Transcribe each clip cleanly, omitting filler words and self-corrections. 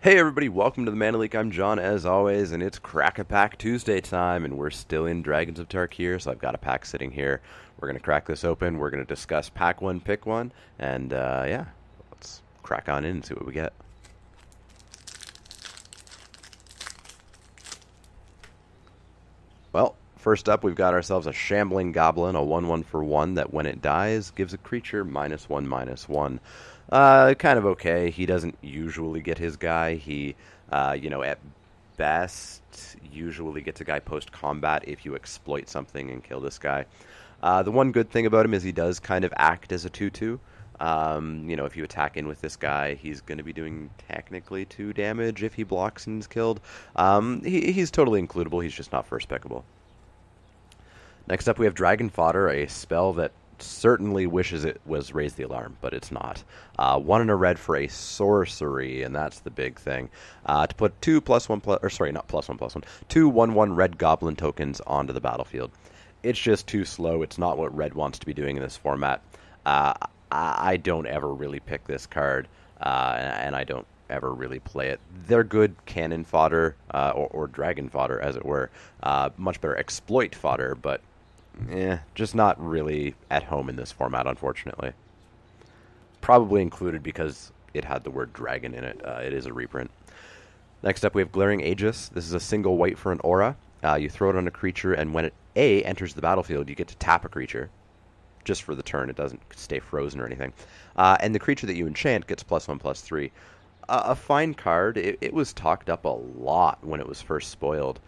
Hey everybody, welcome to the Mana League. I'm John, as always, and it's Crack-a-Pack Tuesday time, and we're still in Dragons of Tarkir, so I've got a pack sitting here. We're going to crack this open, we're going to discuss pack one, pick one, and yeah, let's crack on in and see what we get. Well, first up we've got ourselves a Shambling Goblin, a 1/1 for 1 that when it dies gives a creature -1/-1. Kind of okay. He doesn't usually get his guy. He, at best, usually gets a guy post-combat if you exploit something and kill this guy. The one good thing about him is he does kind of act as a 2/2. If you attack in with this guy, he's going to be doing technically 2 damage if he blocks and is killed. He's totally includable. He's just not first pickable. Next up, we have Dragon Fodder, a spell that certainly wishes it was Raise the Alarm, but it's not. 1 and a red for a sorcery, and that's the big thing. To put 2 1/1 red goblin tokens onto the battlefield. It's just too slow. It's not what red wants to be doing in this format. I don't ever really pick this card, and I don't ever really play it. They're good cannon fodder, or dragon fodder, as it were. Much better exploit fodder, but just not really at home in this format, unfortunately. Probably included because it had the word dragon in it. It is a reprint. Next up, we have Glaring Aegis. This is a single white for an aura. You throw it on a creature, and when it enters the battlefield, you get to tap a creature. Just for the turn, it doesn't stay frozen or anything. And the creature that you enchant gets +1/+3. A fine card. It was talked up a lot when it was first spoiled.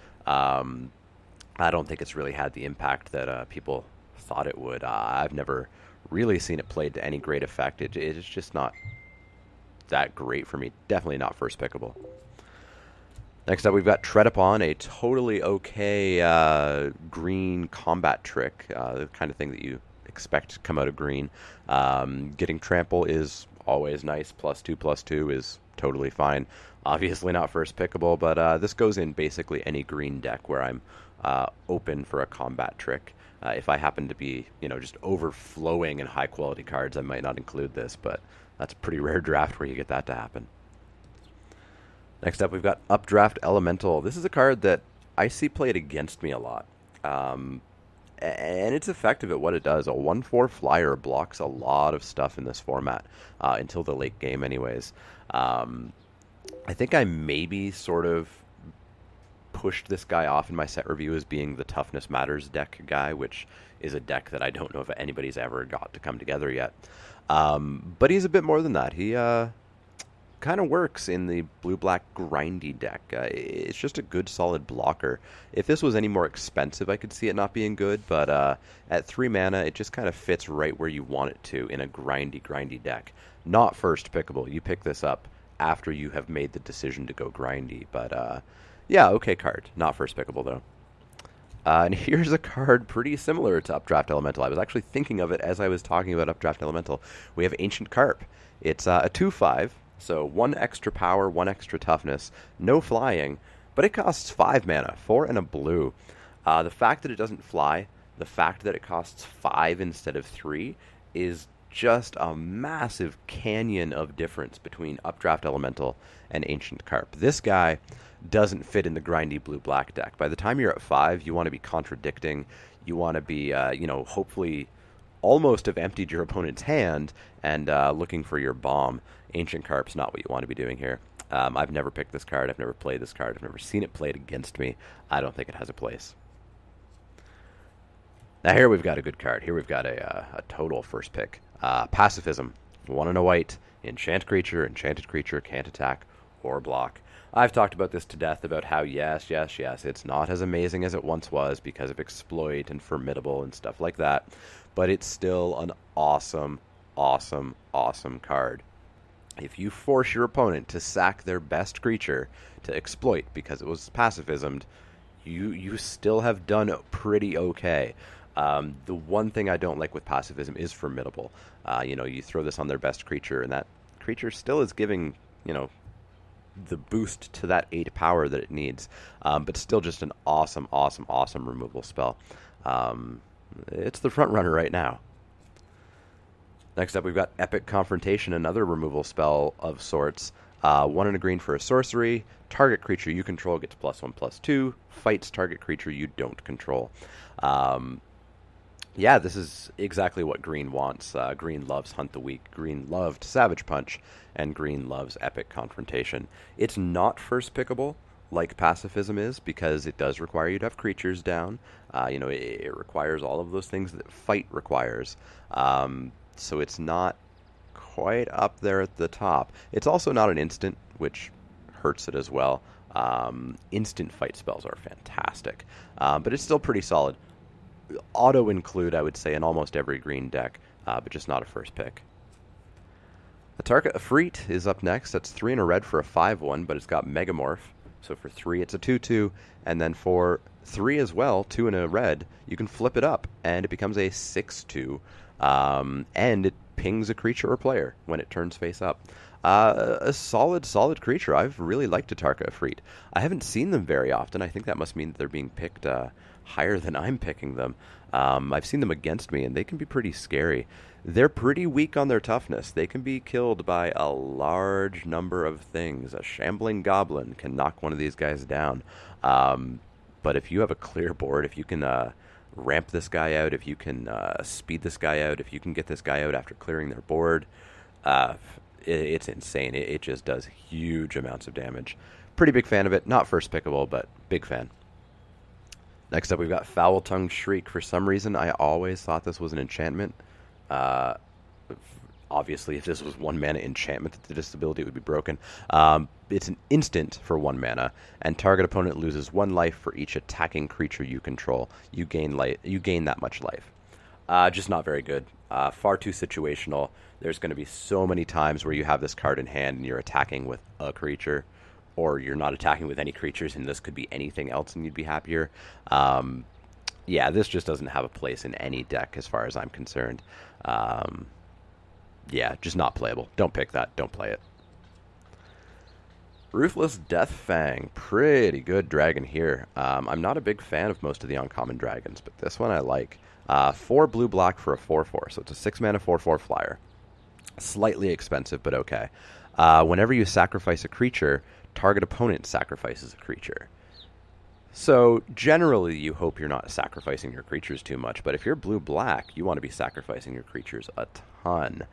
I don't think it's really had the impact that people thought it would. I've never really seen it played to any great effect. It's just not that great for me. Definitely not first pickable. Next up, we've got Tread Upon, a totally okay green combat trick, the kind of thing that you expect to come out of green. Getting Trample is always nice. +2/+2 is totally fine. Obviously not first pickable, but this goes in basically any green deck where I'm open for a combat trick. If I happen to be, just overflowing in high-quality cards, I might not include this, but that's a pretty rare draft where you get that to happen. Next up, we've got Updraft Elemental. This is a card that I see played against me a lot. And it's effective at what it does. A 1/4 flyer blocks a lot of stuff in this format, until the late game anyways. I think I maybe sort of pushed this guy off in my set review as being the Toughness Matters deck guy, which is a deck that I don't know if anybody's ever got to come together yet. But he's a bit more than that. He kind of works in the blue-black grindy deck. It's just a good, solid blocker. If this was any more expensive, I could see it not being good, but at 3 mana, it just kind of fits right where you want it to in a grindy deck. Not first pickable. You pick this up after you have made the decision to go grindy, but yeah, okay card. Not first pickable, though. And here's a card pretty similar to Updraft Elemental. I was actually thinking of it as I was talking about Updraft Elemental. We have Ancient Carp. It's a 2/5. So 1 extra power, 1 extra toughness, no flying, but it costs 5 mana, 4 and a blue. The fact that it doesn't fly, the fact that it costs 5 instead of 3, is just a massive canyon of difference between Updraft Elemental and Ancient Carp. This guy doesn't fit in the grindy blue-black deck. By the time you're at 5, you want to be contradicting, you want to be, hopefully almost have emptied your opponent's hand and looking for your bomb. Ancient Carp's not what you want to be doing here. I've never picked this card. I've never played this card. I've never seen it played against me. I don't think it has a place. Now here we've got a good card. Here we've got a total first pick. Pacifism. 1 and a white. Enchanted creature, can't attack or block. I've talked about this to death about how yes, it's not as amazing as it once was because of exploit and formidable and stuff like that, but it's still an awesome card. If you force your opponent to sack their best creature to exploit because it was pacifismed, you still have done pretty okay. The one thing I don't like with pacifism is formidable. You throw this on their best creature, and that creature still is giving, the boost to that 8 power that it needs, but still just an awesome removal spell. It's the front runner right now. Next up, we've got Epic Confrontation, another removal spell of sorts. 1 and a green for a sorcery. Target creature you control gets +1/+2. Fights target creature you don't control. Yeah, this is exactly what green wants. Green loves Hunt the Weak. Green loved Savage Punch. And green loves Epic Confrontation. It's not first pickable like Pacifism is, because it does require you to have creatures down. It requires all of those things that Fight requires. So it's not quite up there at the top. It's also not an instant, which hurts it as well. Instant fight spells are fantastic, but it's still pretty solid. Auto include, I would say, in almost every green deck, but just not a first pick. The Tarkir Efreet is up next. That's 3 and a red for a 5/1, but it's got Megamorph. So for 3, it's a 2/2, and then for 3 as well, 2 and a red, you can flip it up, and it becomes a 6/2, and it pings a creature or player when it turns face up. A solid creature. I've really liked a Tarkir Efreet. I haven't seen them very often. I think that must mean that they're being picked higher than I'm picking them. I've seen them against me, and they can be pretty scary. They're pretty weak on their toughness. They can be killed by a large number of things. A Shambling Goblin can knock one of these guys down. But if you have a clear board, if you can ramp this guy out, if you can speed this guy out, if you can get this guy out after clearing their board, it's insane. It just does huge amounts of damage. Pretty big fan of it. Not first pickable, but big fan. Next up, we've got Foul-Tongued Shriek. For some reason, I always thought this was an enchantment. Obviously, if this was 1 mana enchantment, this ability would be broken. It's an instant for 1 mana, and target opponent loses 1 life for each attacking creature you control. You gain that much life. Just not very good. Far too situational. There's going to be so many times where you have this card in hand and you're attacking with a creature, or you're not attacking with any creatures, and this could be anything else and you'd be happier. Yeah, this just doesn't have a place in any deck as far as I'm concerned. Yeah, just not playable. Don't pick that. Don't play it. Ruthless Death Fang. Pretty good dragon here. I'm not a big fan of most of the uncommon dragons, but this one I like. 4 blue-black for a 4/4, so it's a 6 mana 4/4 flyer. Slightly expensive, but okay. Whenever you sacrifice a creature, target opponent sacrifices a creature. So generally you hope you're not sacrificing your creatures too much, but if you're blue-black, you want to be sacrificing your creatures a ton.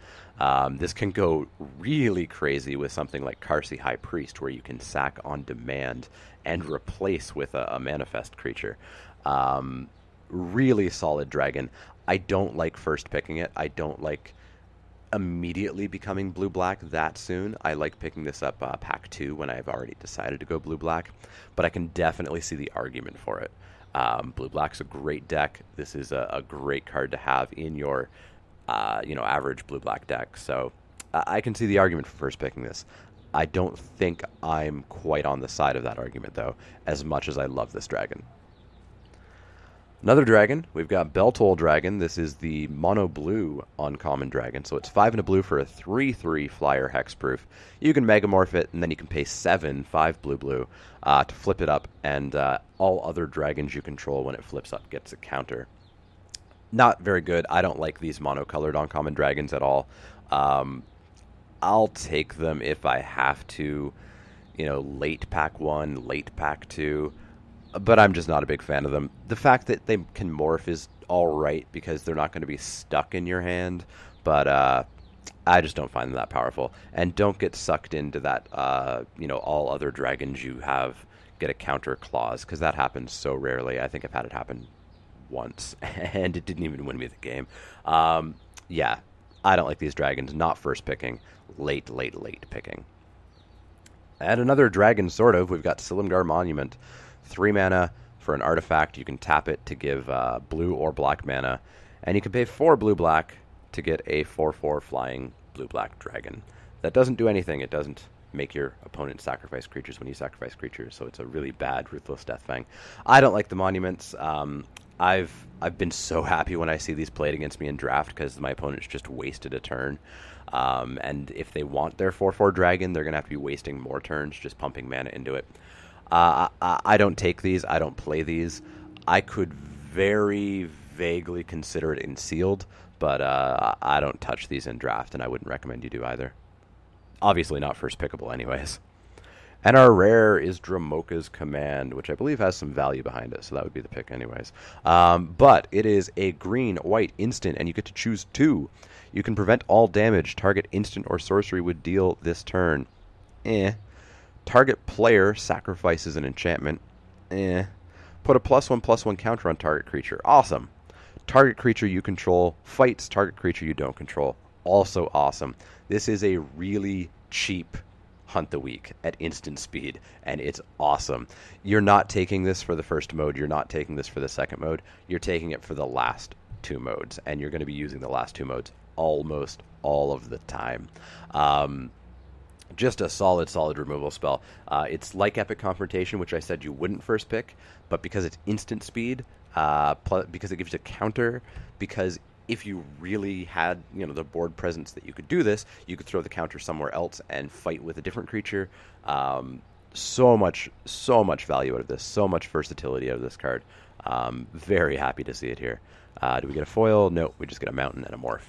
This can go really crazy with something like Karsi High Priest, where you can sack on demand and replace with a manifest creature. Really solid dragon. I don't like first picking it. I don't like immediately becoming blue-black that soon. I like picking this up pack 2 when I've already decided to go blue-black, but I can definitely see the argument for it. Blue-black's a great deck. This is a great card to have in your average blue-black deck, so I can see the argument for first picking this. I don't think I'm quite on the side of that argument, though, as much as I love this dragon. Another dragon, we've got Beltol Dragon. This is the mono blue uncommon dragon. So it's 5 and a blue for a 3/3 flyer hexproof. You can megamorph it, and then you can pay 7, 5 blue, to flip it up, and all other dragons you control when it flips up gets a counter. Not very good. I don't like these monocolored uncommon dragons at all. I'll take them if I have to, late pack 1, late pack 2. But I'm just not a big fan of them. The fact that they can morph is all right because they're not going to be stuck in your hand, but I just don't find them that powerful. And don't get sucked into that, all other dragons you have get a counter clause, because that happens so rarely. I think I've had it happen once, and it didn't even win me the game. Yeah, I don't like these dragons. Not first picking, late picking. And another dragon, sort of. We've got Silumgar Monument. 3 mana for an artifact. You can tap it to give blue or black mana, and you can pay 4 blue-black to get a 4/4 flying blue-black dragon. That doesn't do anything. It doesn't make your opponent sacrifice creatures when you sacrifice creatures, so it's a really bad Ruthless Death Fang. I don't like the monuments. I've been so happy when I see these played against me in draft, because my opponent's just wasted a turn. And if they want their 4/4 dragon, they're going to have to be wasting more turns just pumping mana into it. I don't take these. I don't play these. I could very vaguely consider it in sealed, but I don't touch these in draft, and I wouldn't recommend you do either. Obviously not first pickable anyways. And our rare is Dromoka's Command, which I believe has some value behind it, so that would be the pick anyways. But it is a green-white instant, and you get to choose 2. You can prevent all damage target instant or sorcery would deal this turn. Target player sacrifices an enchantment. Put a +1/+1 counter on target creature. Awesome. Target creature you control fights target creature you don't control. Also awesome. This is a really cheap Hunt the Weak at instant speed, and it's awesome. You're not taking this for the first mode. You're not taking this for the second mode. You're taking it for the last 2 modes, and you're going to be using the last 2 modes almost all of the time. Just a solid removal spell. It's like Epic Confrontation, which I said you wouldn't first pick, but because it's instant speed, because it gives you a counter, because if you really had, the board presence that you could do this, you could throw the counter somewhere else and fight with a different creature. So much value out of this. So much versatility out of this card. Very happy to see it here. Do we get a foil? No, we just get a mountain and a morph.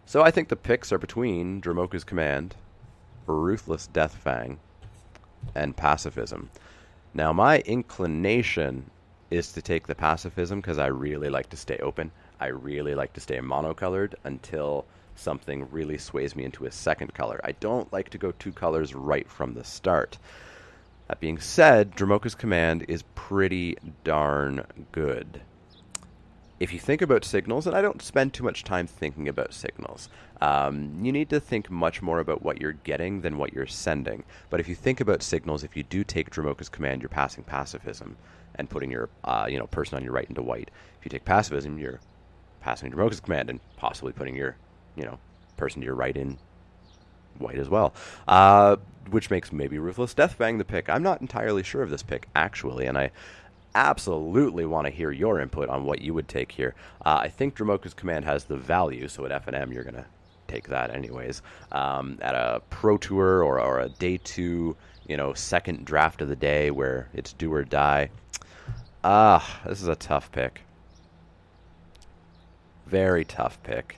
So I think the picks are between Dromoka's Command, Ruthless Deathfang, and Pacifism. Now, my inclination is to take the Pacifism because I really like to stay open. I really like to stay monocolored until something really sways me into a second color. I don't like to go 2 colors right from the start. That being said, Dromoka's Command is pretty darn good. If you think about signals, and I don't spend too much time thinking about signals, you need to think much more about what you're getting than what you're sending. But if you think about signals, if you do take Dromoka's Command, you're passing Pacifism and putting your person on your right into white. If you take Pacifism, you're passing Dromoka's Command and possibly putting your person to your right in white as well, which makes maybe Ruthless Deathfang the pick. I'm not entirely sure of this pick, actually, and I absolutely want to hear your input on what you would take here. I think Dromoka's Command has the value, so at F&M you're going to take that anyways. At a Pro Tour or a Day 2, second draft of the day where it's do or die, this is a tough pick. Very tough pick.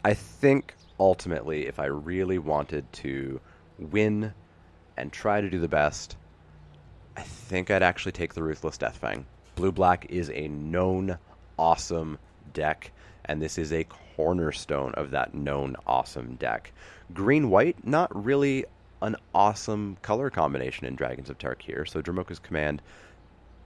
I think ultimately, if I really wanted to win and try to do the best, I think I'd actually take the Ruthless Deathfang. Blue-black is a known awesome deck, and this is a cornerstone of that known awesome deck. Green-white, not really an awesome color combination in Dragons of Tarkir, so Dromoka's Command,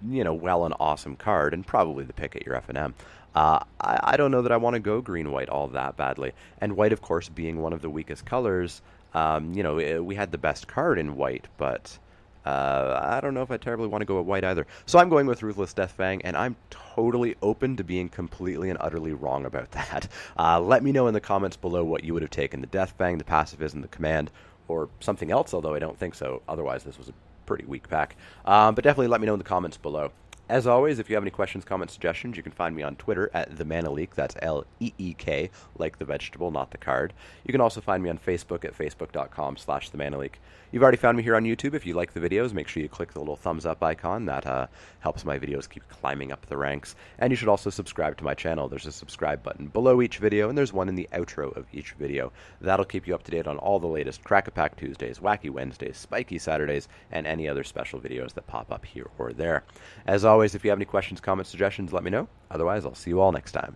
well, an awesome card, and probably the pick at your F&M. I don't know that I want to go green-white all that badly. And white, of course, being one of the weakest colors, we had the best card in white, but I don't know if I terribly want to go with white either. So I'm going with Ruthless Deathfang, and I'm totally open to being completely and utterly wrong about that. Let me know in the comments below what you would have taken, the Deathfang, the Pacifism, the Command, or something else, although I don't think so. Otherwise, this was a pretty weak pack. But definitely let me know in the comments below. As always, if you have any questions, comments, suggestions, you can find me on Twitter at TheManaLeek. That's L-E-E-K, like the vegetable, not the card. You can also find me on Facebook at facebook.com/TheManaLeek. You've already found me here on YouTube. If you like the videos, make sure you click the little thumbs up icon. That helps my videos keep climbing up the ranks. And you should also subscribe to my channel. There's a subscribe button below each video, and there's one in the outro of each video. That'll keep you up to date on all the latest Crack-a-Pack Tuesdays, Wacky Wednesdays, Spiky Saturdays, and any other special videos that pop up here or there. As always, if you have any questions, comments, suggestions, let me know. Otherwise, I'll see you all next time.